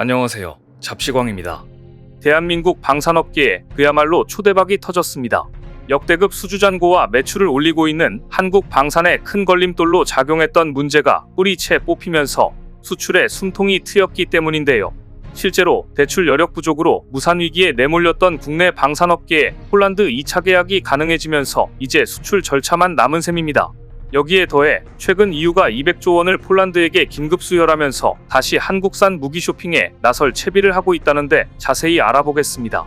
안녕하세요. 잡시광입니다. 대한민국 방산업계에 그야말로 초대박이 터졌습니다. 역대급 수주잔고와 매출을 올리고 있는 한국 방산에 큰 걸림돌로 작용했던 문제가 뿌리채 뽑히면서 수출에 숨통이 트였기 때문인데요. 실제로 대출 여력 부족으로 무산위기에 내몰렸던 국내 방산업계에 폴란드 2차 계약이 가능해지면서 이제 수출 절차만 남은 셈입니다. 여기에 더해 최근 EU가 200조 원을 폴란드에게 긴급 수혈하면서 다시 한국산 무기 쇼핑에 나설 채비를 하고 있다는데 자세히 알아보겠습니다.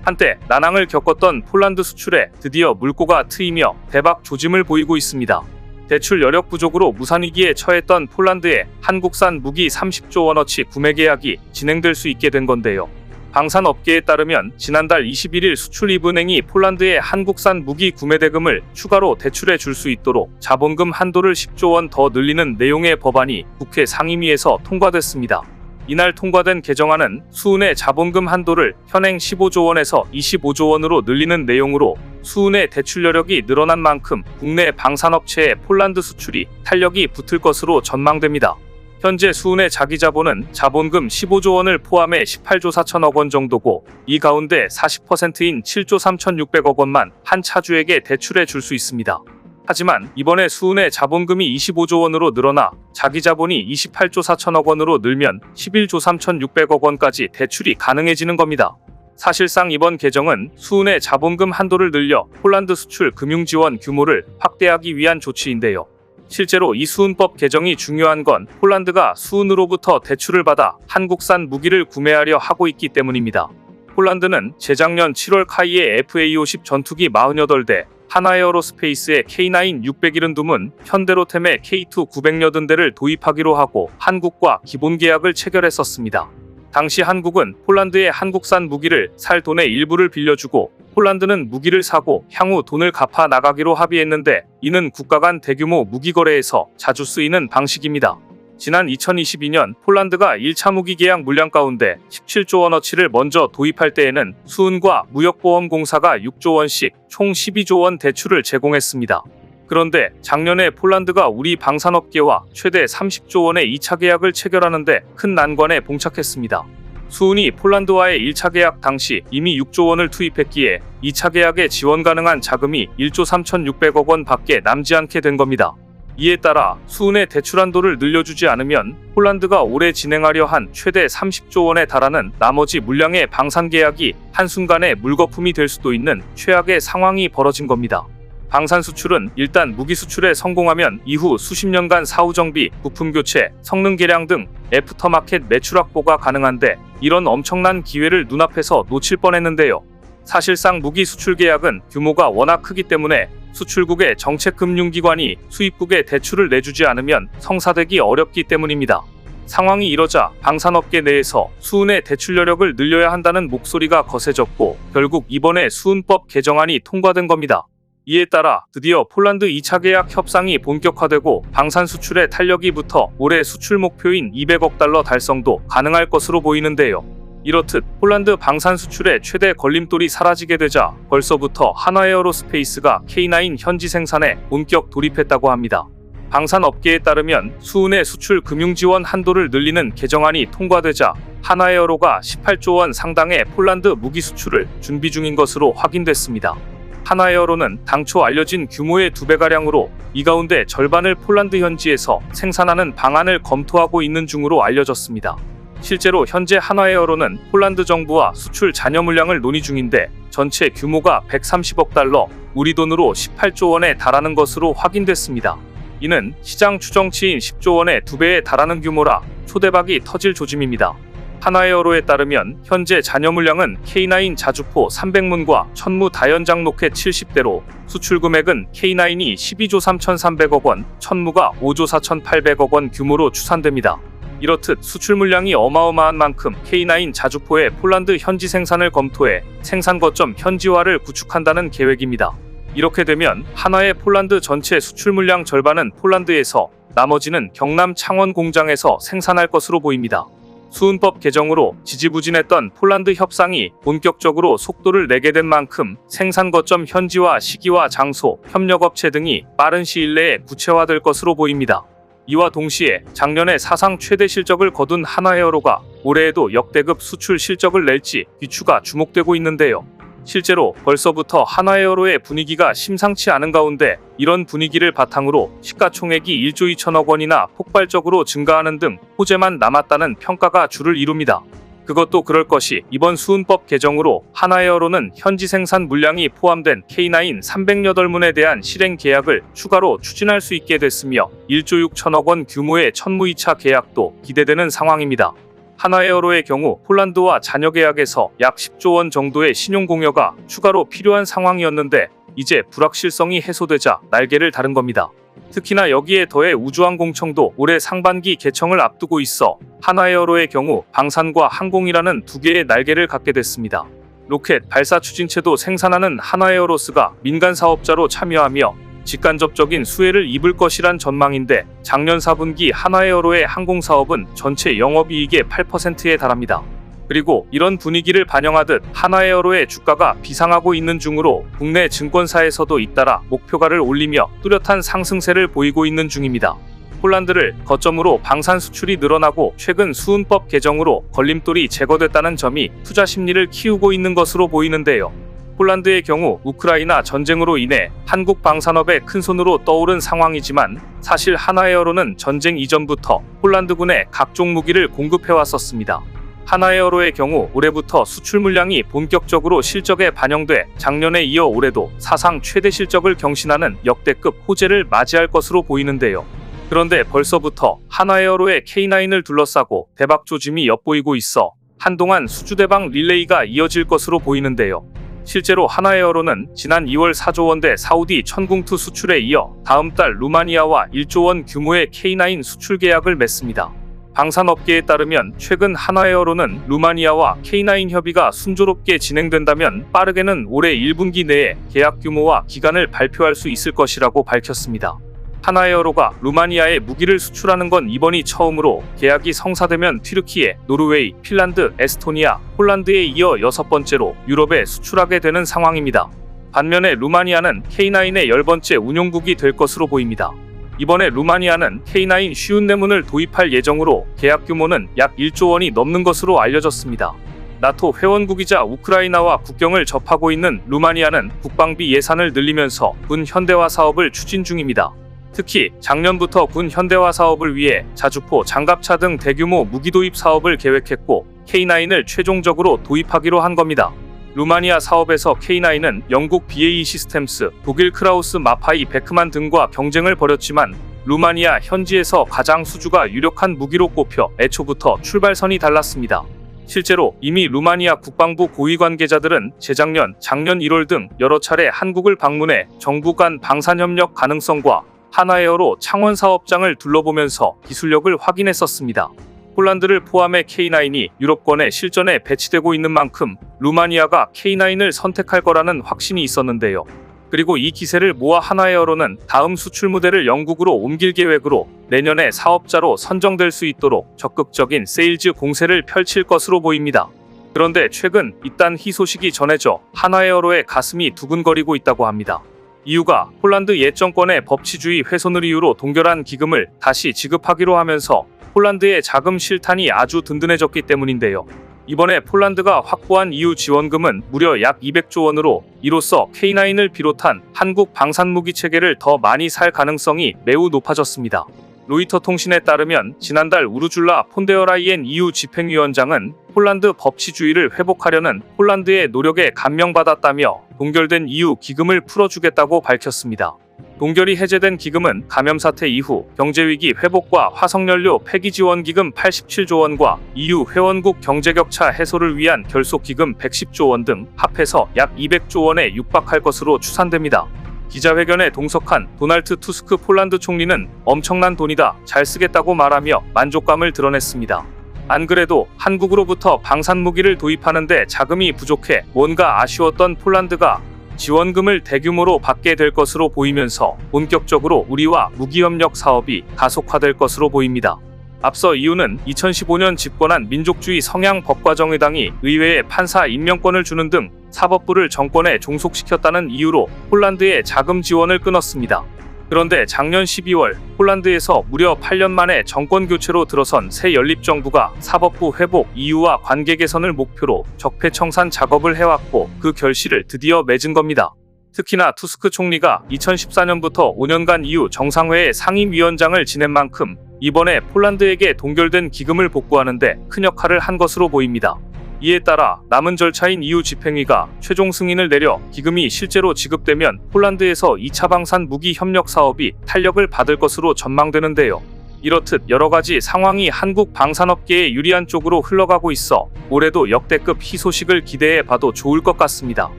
한때 난항을 겪었던 폴란드 수출에 드디어 물꼬가 트이며 대박 조짐을 보이고 있습니다. 대출 여력 부족으로 무산위기에 처했던 폴란드에 한국산 무기 30조 원어치 구매 계약이 진행될 수 있게 된 건데요. 방산업계에 따르면 지난달 21일 수출입은행이 폴란드에 한국산 무기 구매 대금을 추가로 대출해 줄 수 있도록 자본금 한도를 10조 원 더 늘리는 내용의 법안이 국회 상임위에서 통과됐습니다. 이날 통과된 개정안은 수은의 자본금 한도를 현행 15조 원에서 25조 원으로 늘리는 내용으로 수은의 대출 여력이 늘어난 만큼 국내 방산업체의 폴란드 수출이 탄력이 붙을 것으로 전망됩니다. 현재 수은의 자기자본은 자본금 15조 원을 포함해 18조 4천억 원 정도고 이 가운데 40%인 7조 3,600억 원만 한 차주에게 대출해 줄 수 있습니다. 하지만 이번에 수은의 자본금이 25조 원으로 늘어나 자기자본이 28조 4천억 원으로 늘면 11조 3,600억 원까지 대출이 가능해지는 겁니다. 사실상 이번 개정은 수은의 자본금 한도를 늘려 폴란드 수출 금융지원 규모를 확대하기 위한 조치인데요. 실제로 이 수은법 개정이 중요한 건 폴란드가 수은으로부터 대출을 받아 한국산 무기를 구매하려 하고 있기 때문입니다. 폴란드는 재작년 7월 카이의 FA-50 전투기 48대, 하나에어로스페이스의 K9 670문, 현대로템의 K2 900여든 대를 도입하기로 하고 한국과 기본계약을 체결했었습니다. 당시 한국은 폴란드에 한국산 무기를 살 돈의 일부를 빌려주고 폴란드는 무기를 사고 향후 돈을 갚아 나가기로 합의했는데 이는 국가 간 대규모 무기 거래에서 자주 쓰이는 방식입니다. 지난 2022년 폴란드가 1차 무기 계약 물량 가운데 17조 원어치를 먼저 도입할 때에는 수은과 무역보험공사가 6조 원씩 총 12조 원 대출을 제공했습니다. 그런데 작년에 폴란드가 우리 방산업계와 최대 30조 원의 2차 계약을 체결하는데 큰 난관에 봉착했습니다. 수은이 폴란드와의 1차 계약 당시 이미 6조 원을 투입했기에 2차 계약에 지원 가능한 자금이 1조 3,600억 원 밖에 남지 않게 된 겁니다. 이에 따라 수은의 대출 한도를 늘려주지 않으면 폴란드가 올해 진행하려 한 최대 30조 원에 달하는 나머지 물량의 방산 계약이 한순간에 물거품이 될 수도 있는 최악의 상황이 벌어진 겁니다. 방산 수출은 일단 무기 수출에 성공하면 이후 수십 년간 사후 정비, 부품 교체, 성능 개량 등 애프터마켓 매출 확보가 가능한데 이런 엄청난 기회를 눈앞에서 놓칠 뻔했는데요. 사실상 무기 수출 계약은 규모가 워낙 크기 때문에 수출국의 정책금융기관이 수입국에 대출을 내주지 않으면 성사되기 어렵기 때문입니다. 상황이 이러자 방산업계 내에서 수은의 대출 여력을 늘려야 한다는 목소리가 거세졌고 결국 이번에 수은법 개정안이 통과된 겁니다. 이에 따라 드디어 폴란드 2차 계약 협상이 본격화되고 방산 수출의 탄력이 붙어 올해 수출 목표인 200억 달러 달성도 가능할 것으로 보이는데요. 이렇듯 폴란드 방산 수출의 최대 걸림돌이 사라지게 되자 벌써부터 하나에어로스페이스가 K9 현지 생산에 본격 돌입했다고 합니다. 방산업계에 따르면 수은의 수출 금융지원 한도를 늘리는 개정안이 통과되자 하나에어로가 18조 원 상당의 폴란드 무기 수출을 준비 중인 것으로 확인됐습니다. 하나에어로는 당초 알려진 규모의 2배가량으로 이 가운데 절반을 폴란드 현지에서 생산하는 방안을 검토하고 있는 중으로 알려졌습니다. 실제로 현재 하나에어로는 폴란드 정부와 수출 잔여 물량을 논의 중인데 전체 규모가 130억 달러, 우리 돈으로 18조 원에 달하는 것으로 확인됐습니다. 이는 시장 추정치인 10조 원의 2배에 달하는 규모라 초대박이 터질 조짐입니다. 하나에어로에 따르면 현재 잔여 물량은 K9 자주포 300문과 천무 다연장 로켓 70대로 수출 금액은 K9이 12조 3,300억 원, 천무가 5조 4,800억 원 규모로 추산됩니다. 이렇듯 수출 물량이 어마어마한 만큼 K9 자주포의 폴란드 현지 생산을 검토해 생산 거점 현지화를 구축한다는 계획입니다. 이렇게 되면 한화의 폴란드 전체 수출 물량 절반은 폴란드에서 나머지는 경남 창원 공장에서 생산할 것으로 보입니다. 수은법 개정으로 지지부진했던 폴란드 협상이 본격적으로 속도를 내게 된 만큼 생산 거점 현지화 시기와 장소, 협력업체 등이 빠른 시일 내에 구체화될 것으로 보입니다. 이와 동시에 작년에 사상 최대 실적을 거둔 한화헤어로가 올해에도 역대급 수출 실적을 낼지 귀추가 주목되고 있는데요. 실제로 벌써부터 한화헤어로의 분위기가 심상치 않은 가운데 이런 분위기를 바탕으로 시가총액이 1조 2천억 원이나 폭발적으로 증가하는 등 호재만 남았다는 평가가 주를 이룹니다. 그것도 그럴 것이 이번 수은법 개정으로 한화헤어로는 현지 생산 물량이 포함된 K9 308문에 대한 실행 계약을 추가로 추진할 수 있게 됐으며 1조 6천억 원 규모의 천무이차 계약도 기대되는 상황입니다. 한화헤어로의 경우 폴란드와 잔여 계약에서 약 10조 원 정도의 신용 공여가 추가로 필요한 상황이었는데 이제 불확실성이 해소되자 날개를 다른 겁니다. 특히나 여기에 더해 우주항공청도 올해 상반기 개청을 앞두고 있어 한화헤어로의 경우 방산과 항공이라는 두 개의 날개를 갖게 됐습니다. 로켓 발사 추진체도 생산하는 한화헤어로스가 민간 사업자로 참여하며 직간접적인 수혜를 입을 것이란 전망인데 작년 4분기 한화헤어로의 항공사업은 전체 영업이익의 8%에 달합니다. 그리고 이런 분위기를 반영하듯 한화헤어로의 주가가 비상하고 있는 중으로 국내 증권사에서도 잇따라 목표가를 올리며 뚜렷한 상승세를 보이고 있는 중입니다. 폴란드를 거점으로 방산 수출이 늘어나고 최근 수은법 개정으로 걸림돌이 제거됐다는 점이 투자 심리를 키우고 있는 것으로 보이는데요. 폴란드의 경우 우크라이나 전쟁으로 인해 한국 방산업의 큰손으로 떠오른 상황이지만 사실 한화헤어로는 전쟁 이전부터 폴란드군에 각종 무기를 공급해왔었습니다. 한화헤어로의 경우 올해부터 수출 물량이 본격적으로 실적에 반영돼 작년에 이어 올해도 사상 최대 실적을 경신하는 역대급 호재를 맞이할 것으로 보이는데요. 그런데 벌써부터 한화헤어로의 K9을 둘러싸고 대박 조짐이 엿보이고 있어 한동안 수주대박 릴레이가 이어질 것으로 보이는데요. 실제로 한화헤어로는 지난 2월 4조 원대 사우디 천궁2 수출에 이어 다음 달 루마니아와 1조 원 규모의 K9 수출 계약을 맺습니다. 방산업계에 따르면 최근 한화헤어로는 루마니아와 K9 협의가 순조롭게 진행된다면 빠르게는 올해 1분기 내에 계약 규모와 기간을 발표할 수 있을 것이라고 밝혔습니다. 한화헤어로가 루마니아에 무기를 수출하는 건 이번이 처음으로 계약이 성사되면 튀르키예, 노르웨이, 핀란드, 에스토니아, 폴란드에 이어 6번째로 유럽에 수출하게 되는 상황입니다. 반면에 루마니아는 K9의 10번째 운용국이 될 것으로 보입니다. 이번에 루마니아는 K9 쉬운 내문을 도입할 예정으로 계약 규모는 약 1조 원이 넘는 것으로 알려졌습니다. 나토 회원국이자 우크라이나와 국경을 접하고 있는 루마니아는 국방비 예산을 늘리면서 군 현대화 사업을 추진 중입니다. 특히 작년부터 군 현대화 사업을 위해 자주포, 장갑차 등 대규모 무기 도입 사업을 계획했고 K9을 최종적으로 도입하기로 한 겁니다. 루마니아 사업에서 K9은 영국 BAE 시스템스, 독일 크라우스 마파이 베크만 등과 경쟁을 벌였지만 루마니아 현지에서 가장 수주가 유력한 무기로 꼽혀 애초부터 출발선이 달랐습니다. 실제로 이미 루마니아 국방부 고위 관계자들은 재작년, 작년 1월 등 여러 차례 한국을 방문해 정부 간 방산협력 가능성과 한화헤어로 창원 사업장을 둘러보면서 기술력을 확인했었습니다. 폴란드를 포함해 K9이 유럽권의 실전에 배치되고 있는 만큼 루마니아가 K9을 선택할 거라는 확신이 있었는데요. 그리고 이 기세를 모아 한화헤어로는 다음 수출 무대를 영국으로 옮길 계획으로 내년에 사업자로 선정될 수 있도록 적극적인 세일즈 공세를 펼칠 것으로 보입니다. 그런데 최근 이딴 희소식이 전해져 한화헤어로의 가슴이 두근거리고 있다고 합니다. 이유가 폴란드 옛 정권의 법치주의 훼손을 이유로 동결한 기금을 다시 지급하기로 하면서 폴란드의 자금 실탄이 아주 든든해졌기 때문인데요. 이번에 폴란드가 확보한 EU 지원금은 무려 약 200조 원으로 이로써 K9을 비롯한 한국 방산무기 체계를 더 많이 살 가능성이 매우 높아졌습니다. 로이터 통신에 따르면 지난달 우르줄라 폰데어라이엔 EU 집행위원장은 폴란드 법치주의를 회복하려는 폴란드의 노력에 감명받았다며 동결된 EU 기금을 풀어주겠다고 밝혔습니다. 동결이 해제된 기금은 감염 사태 이후 경제위기 회복과 화석연료 폐기 지원 기금 87조 원과 EU 회원국 경제격차 해소를 위한 결속 기금 110조 원 등 합해서 약 200조 원에 육박할 것으로 추산됩니다. 기자회견에 동석한 도널드 투스크 폴란드 총리는 엄청난 돈이다, 잘 쓰겠다고 말하며 만족감을 드러냈습니다. 안 그래도 한국으로부터 방산무기를 도입하는데 자금이 부족해 뭔가 아쉬웠던 폴란드가 지원금을 대규모로 받게 될 것으로 보이면서 본격적으로 우리와 무기협력 사업이 가속화될 것으로 보입니다. 앞서 EU는 2015년 집권한 민족주의 성향 법과정의당이 의회에 판사 임명권을 주는 등 사법부를 정권에 종속시켰다는 이유로 폴란드의 자금 지원을 끊었습니다. 그런데 작년 12월 폴란드에서 무려 8년 만에 정권 교체로 들어선 새 연립정부가 사법부 회복 이유와 관계 개선을 목표로 적폐청산 작업을 해왔고 그 결실을 드디어 맺은 겁니다. 특히나 투스크 총리가 2014년부터 5년간 EU 정상회의 상임위원장을 지낸 만큼 이번에 폴란드에게 동결된 기금을 복구하는데 큰 역할을 한 것으로 보입니다. 이에 따라 남은 절차인 EU 집행위가 최종 승인을 내려 기금이 실제로 지급되면 폴란드에서 2차 방산 무기 협력 사업이 탄력을 받을 것으로 전망되는데요. 이렇듯 여러가지 상황이 한국 방산업계에 유리한 쪽으로 흘러가고 있어 올해도 역대급 희소식을 기대해 봐도 좋을 것 같습니다.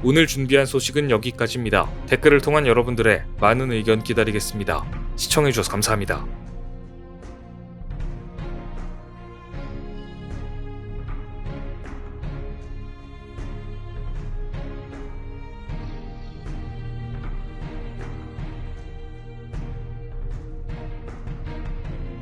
오늘 준비한 소식은 여기까지입니다. 댓글을 통한 여러분들의 많은 의견 기다리겠습니다. 시청해주셔서 감사합니다.